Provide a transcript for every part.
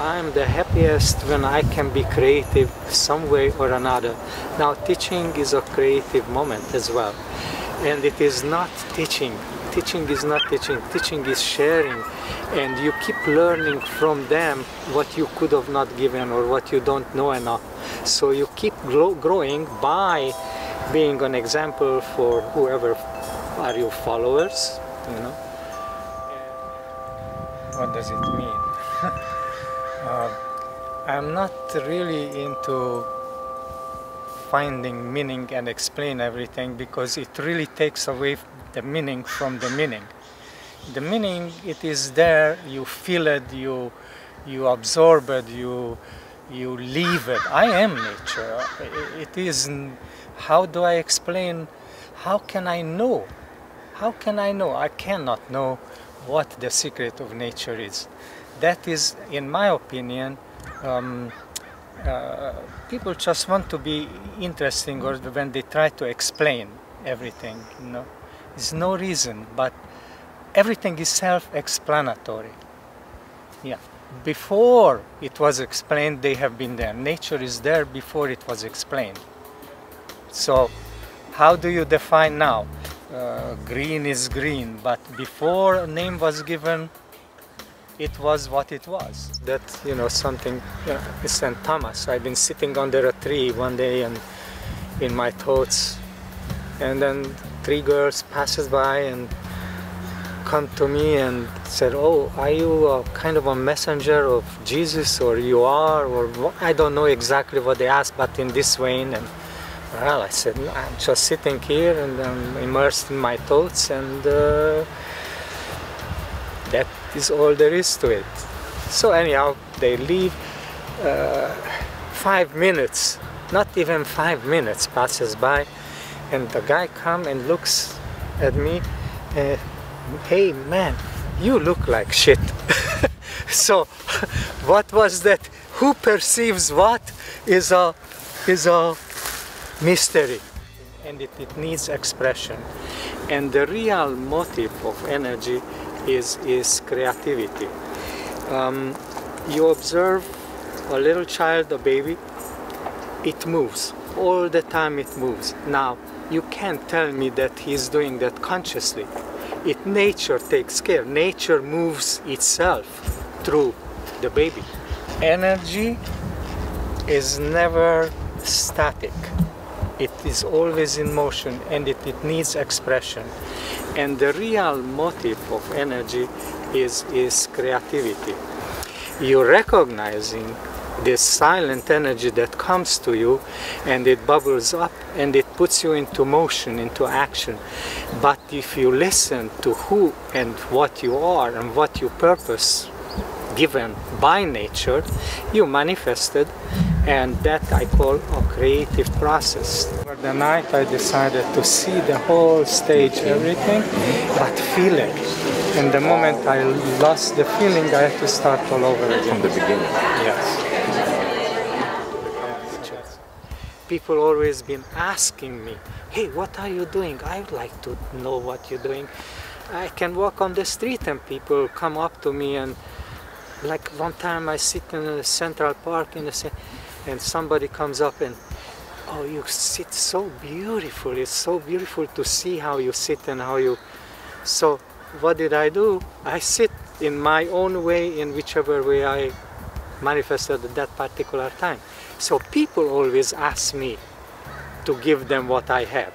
I'm the happiest when I can be creative some way or another. Now teaching is a creative moment as well. And it is not teaching. Teaching is not teaching. Teaching is sharing. And you keep learning from them what you could have not given or what you don't know enough. So you keep growing by being an example for whoever are your followers, you know. What does it mean? I'm not really into finding meaning and explain everything, because it really takes away the meaning from the meaning. The meaning, it is there, you feel it, you absorb it, you live it. I am nature. It is, how do I explain, how can I know? How can I know? I cannot know what the secret of nature is. That is, in my opinion, people just want to be interesting, or when they try to explain everything, you know. There's no reason, but everything is self-explanatory. Yeah. Before it was explained, they have been there. Nature is there before it was explained. So, how do you define now? Green is green, but before a name was given, it was what it was. That, you know, something, is St. Thomas. I've been sitting under a tree one day and in my thoughts, and then 3 girls passes by and come to me and said, "Oh, are you a kind of a messenger of Jesus, or you are, or what?" I don't know exactly what they asked, but in this vein. And well, I said, "No, I'm just sitting here and I'm immersed in my thoughts, and that is all there is to it." So anyhow, they leave. 5 minutes, not even 5 minutes passes by, and the guy comes and looks at me. "Hey man, you look like shit." So what was that? Who perceives what is a mystery, and it needs expression. And the real motive of energy is creativity. You observe a little child, a baby, it moves. All the time it moves. Now, you can't tell me that he's doing that consciously. Nature takes care. Nature moves itself through the baby. Energy is never static. It is always in motion, and it needs expression. And the real motive of energy is creativity. You're recognizing this silent energy that comes to you, and it bubbles up and it puts you into motion, into action. But if you listen to who and what you are and what your purpose given by nature, you manifested, and that I call a creative process. For the night I decided to see the whole stage, everything, but feel it. And the moment I lost the feeling, I had to start all over again. From the beginning. Yes. People always been asking me, "Hey, what are you doing?" I would like to know what you're doing. I can walk on the street and people come up to me, and like one time I sit in a Central Park and somebody comes up and, "Oh, you sit so beautiful. It's so beautiful to see how you sit and how you..." So what did I do? I sit in my own way, in whichever way I manifested at that particular time. So people always ask me to give them what I have,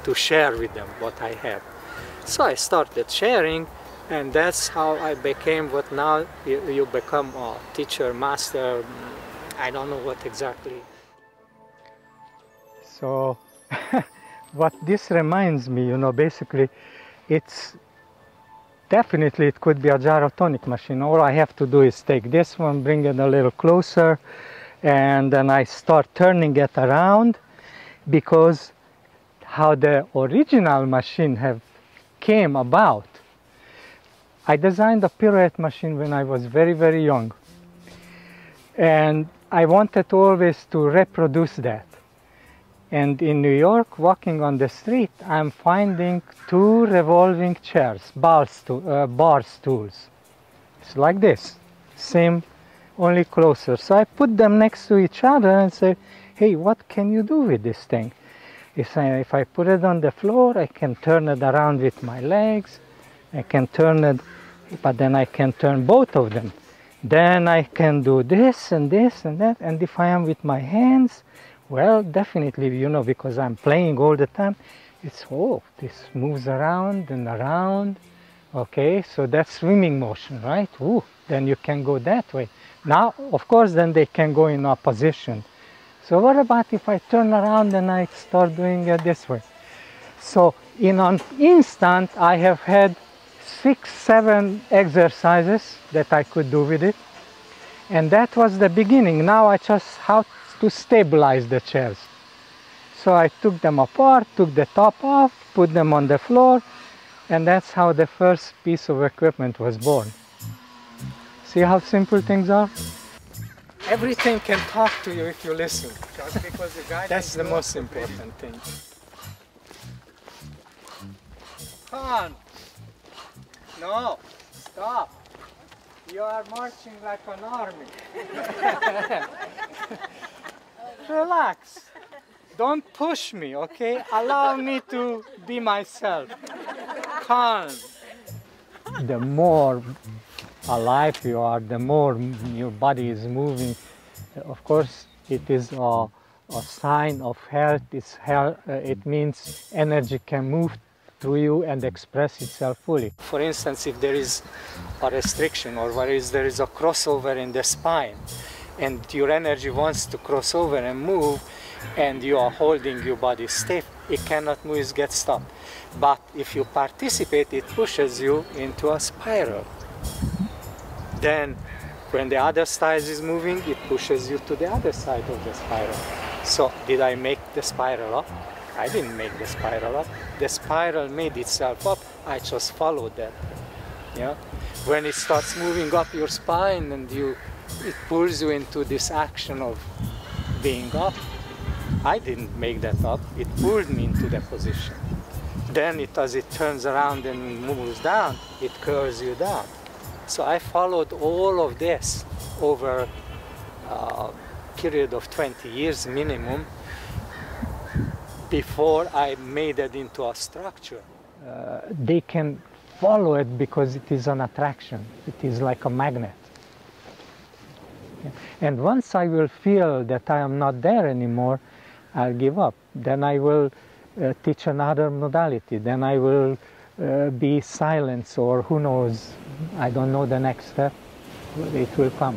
to share with them what I have. So I started sharing, and that's how I became what now you become a teacher, master, I don't know what exactly. So what this reminds me, you know, basically it's definitely, it could be a gyrotonic machine. All I have to do is take this one, bring it a little closer, and then I start turning it around, because how the original machine came about. I designed a pirouette machine when I was very, very young, and I wanted always to reproduce that. And in New York, walking on the street, I'm finding 2 revolving chairs, bar stools. It's like this, same, only closer. So I put them next to each other and say, hey, what can you do with this thing? If I put it on the floor, I can turn it around with my legs. I can turn it, but then I can turn both of them. Then I can do this and this and that. And if I am with my hands, well, definitely, you know, because I'm playing all the time, it's, oh, this moves around and around. Okay, so that's swimming motion, right? Ooh, then you can go that way. Now, of course, then they can go in opposition. So what about if I turn around and I start doing it this way? So in an instant, I have had 6, 7 exercises that I could do with it. And that was the beginning. Now I just how to stabilize the chairs. So I took them apart, took the top off, put them on the floor, and that's how the first piece of equipment was born. See how simple things are? Everything can talk to you if you listen. Just because the guy That's the most important thing. Come on. No, stop. You are marching like an army. Relax. Don't push me, okay? Allow me to be myself. Calm. The more alive you are, the more your body is moving. Of course, it is a sign of health. It means energy can move through you and express itself fully. For instance, if there is a restriction or there is a crossover in the spine and your energy wants to cross over and move and you are holding your body stiff, it cannot move, it gets stopped. But if you participate, it pushes you into a spiral. Then when the other side is moving, it pushes you to the other side of the spiral. So did I make the spiral up? I didn't make the spiral up. The spiral made itself up. I just followed that. Yeah? When it starts moving up your spine and it pulls you into this action of being up, I didn't make that up. It pulled me into the position. Then as it turns around and moves down, it curls you down. So I followed all of this over a period of 20 years minimum before I made it into a structure. They can follow it because it is an attraction. It is like a magnet. And once I will feel that I am not there anymore, I'll give up. Then I will teach another modality. Then I will be silence, or who knows, I don't know the next step. It will come.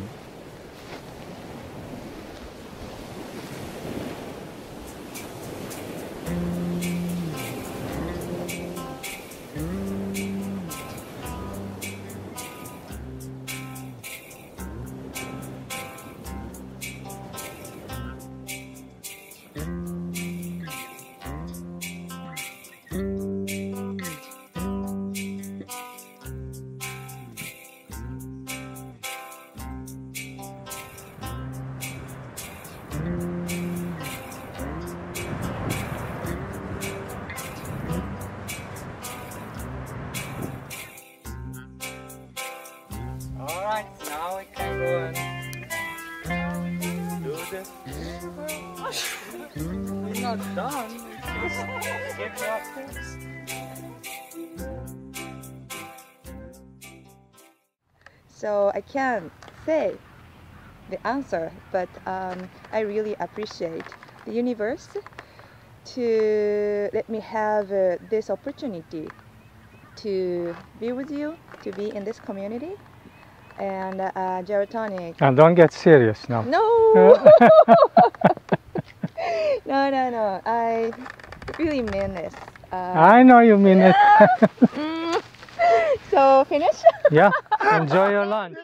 Alright, now we can go and do this. We're not done, just get your things. So I can't say the answer, but I really appreciate the universe to let me have this opportunity to be with you, to be in this community. And GYROTONIC. And don't get serious now. No! No. I really mean this. I know you mean it. So, finish? Yeah, enjoy your lunch.